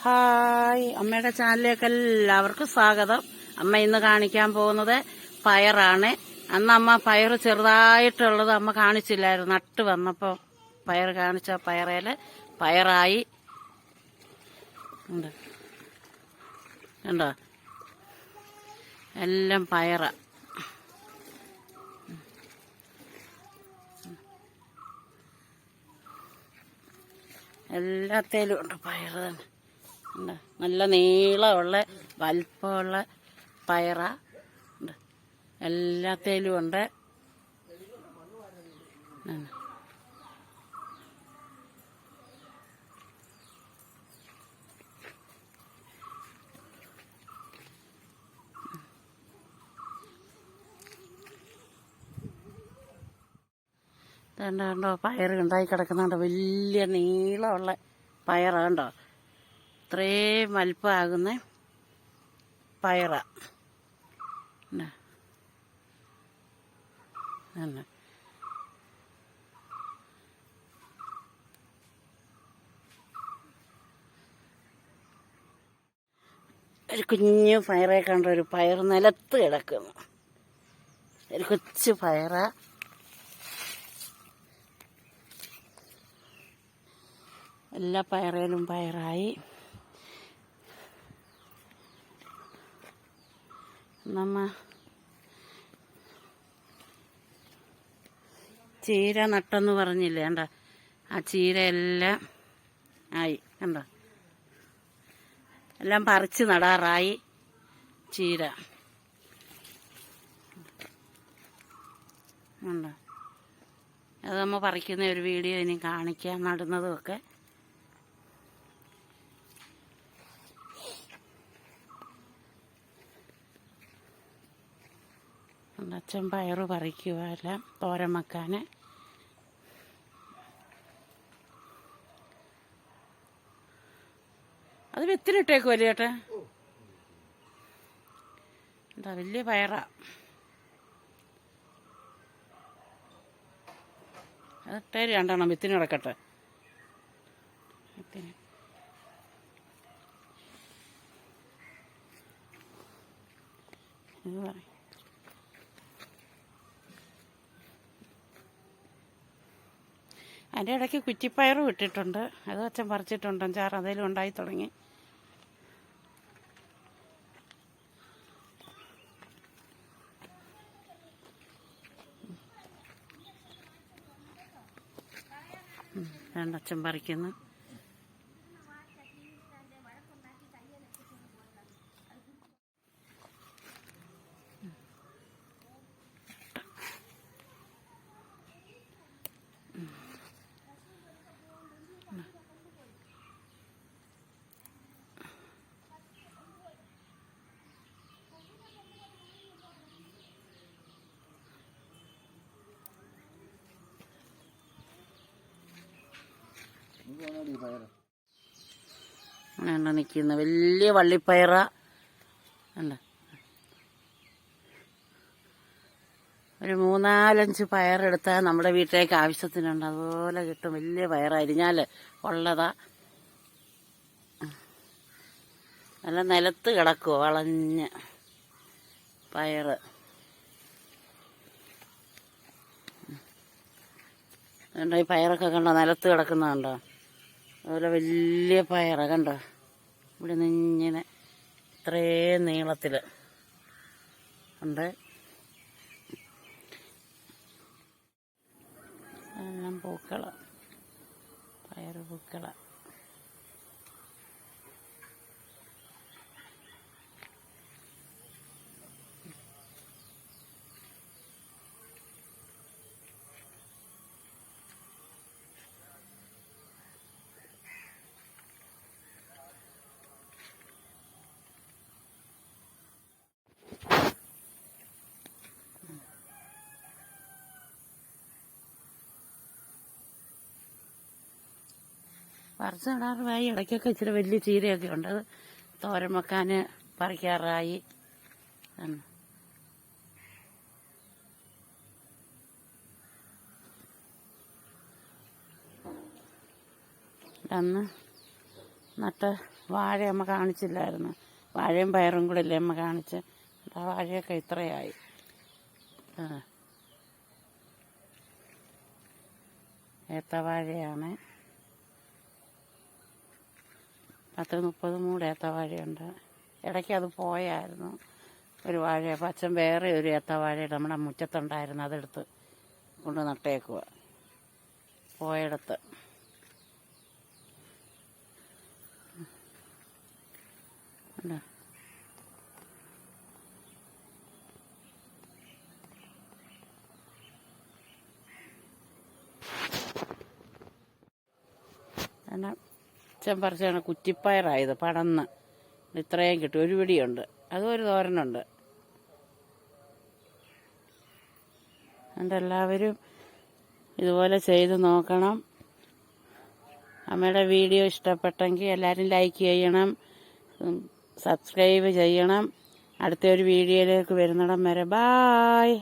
Hi, അമ്മയുടെ ചാനലിലേക്ക് എല്ലാവർക്കും സ്വാഗതം. അമ്മ ഇന്ന് കാണിക്കാൻ പോകുന്നത് പയറാണ്. അന്ന് അമ്മ പയർ ചെറുതായിട്ടുള്ളത് അമ്മ കാണിച്ചില്ലായിരുന്നു. നട്ട് വന്നപ്പോൾ പയർ കാണിച്ച പയറേല് പയറായി കണ്ടോ, എല്ലാം പയറ. എല്ലാത്തേലും ഉണ്ട് പയർ തന്നെ. നല്ല നീളമുള്ള വലിപ്പമുള്ള പയറ ഉണ്ട്, എല്ലാത്തേലും ഉണ്ട്. കണ്ടോ പയർ ഉണ്ടായി കിടക്കുന്നുണ്ടോ, വലിയ നീളമുള്ള പയറ കണ്ടോ, ഇത്രയും വലിപ്പമാകുന്ന പയറ. ഒരു കുഞ്ഞു പയറെ കണ്ട, ഒരു പയർ നിലത്ത് കിടക്കുന്നു, ഒരു കൊച്ചു പയറ. എല്ലാ പയറേലും പയറായി. ചീര നട്ടെന്ന് പറഞ്ഞില്ലേ, കണ്ട ആ ചീരയെല്ലാം ആയി, കണ്ടോ, എല്ലാം പറിച്ച് നടാറായി ചീര. കണ്ടോ, അത് നമ്മൾ പറിക്കുന്ന ഒരു വീഡിയോ ഇനി കാണിക്കാം, നടുന്നതുമൊക്കെ. അച്ഛൻ പയറ് പറിക്കുക, എല്ലാം തോരൻ വെക്കാൻ. അത് വിത്തിനിട്ടേക്കുമല്ലേ ചേട്ടാ? എന്താ വലിയ പയറാ അത്. ഇട്ടേര് രണ്ടെണ്ണം വിത്തിന് കിടക്കട്ടെ. വിത്തിന് ഇത് പറയും. അതിൻ്റെ ഇടയ്ക്ക് കുറ്റിപ്പയറും ഇട്ടിട്ടുണ്ട്, അത് അച്ഛൻ പറിച്ചിട്ടുണ്ട്. അഞ്ചാറ് അതേലും ഉണ്ടായി തുടങ്ങി. രണ്ടച്ഛൻ പറിക്കുന്നു. അങ്ങനെയാണ് നിൽക്കുന്ന വലിയ വള്ളിപ്പയറ. അല്ല, ഒരു 3-4 പയറെടുത്താൽ നമ്മുടെ വീട്ടിലേക്ക് ആവശ്യത്തിനുണ്ട്, അതുപോലെ കിട്ടും. വലിയ പയർ അരിഞ്ഞാൽ ഉള്ളതാ. നല്ല നിലത്ത് കിടക്കുമോ വളഞ്ഞ് പയറ്. കണ്ടോ ഈ പയറൊക്കെ കണ്ടോ, നിലത്ത് കിടക്കുന്ന കണ്ടോ, അതുപോലെ വലിയ പയറ കണ്ടോ, ഇവിടെ നിന്ന് ഇങ്ങനെ ഇത്രയും നീളത്തിൽ ഉണ്ട്. എല്ലാം പൂക്കള, പയറ് പൂക്കള. പറിച്ച് നടാറായി. ഇടയ്ക്കൊക്കെ ഇച്ചിരി വലിയ ചീരയൊക്കെ ഉണ്ട്, അത് തോരൻ വെക്കാൻ പറിക്കാറായി. അന്ന് നട്ട വാഴ അമ്മ കാണിച്ചില്ലായിരുന്നു. വാഴയും പയറും കൂടെ അല്ലേ അമ്മ കാണിച്ച്. ആ വാഴയൊക്കെ ഇത്രയായി. ഏത്തവാഴയാണ്. 10-30 മൂട് ഏത്തവാഴയുണ്ട്. ഇടയ്ക്ക് അത് പോയായിരുന്നു ഒരു വാഴ. അപ്പം അച്ഛൻ വേറെ ഒരു ഏത്തവാഴയുടെ നമ്മുടെ മുറ്റത്തുണ്ടായിരുന്നു, അതെടുത്ത് കൊണ്ട് നട്ടേക്കുക പോയിടത്ത്. എന്നാൽ അച്ഛൻ പറിച്ചാണ് കുറ്റിപ്പയറായത്, പടന്ന് ഇത്രയും കിട്ടും. ഒരു പിടിയുണ്ട്, അതും ഒരു തോരനുണ്ട്. അതുകൊണ്ട് എല്ലാവരും ഇതുപോലെ ചെയ്ത് നോക്കണം. അമ്മയുടെ വീഡിയോ ഇഷ്ടപ്പെട്ടെങ്കിൽ എല്ലാവരും ലൈക്ക് ചെയ്യണം, സബ്സ്ക്രൈബ് ചെയ്യണം. അടുത്തൊരു വീഡിയോയിലേക്ക് വരുന്നിടം വരെ ബായ്.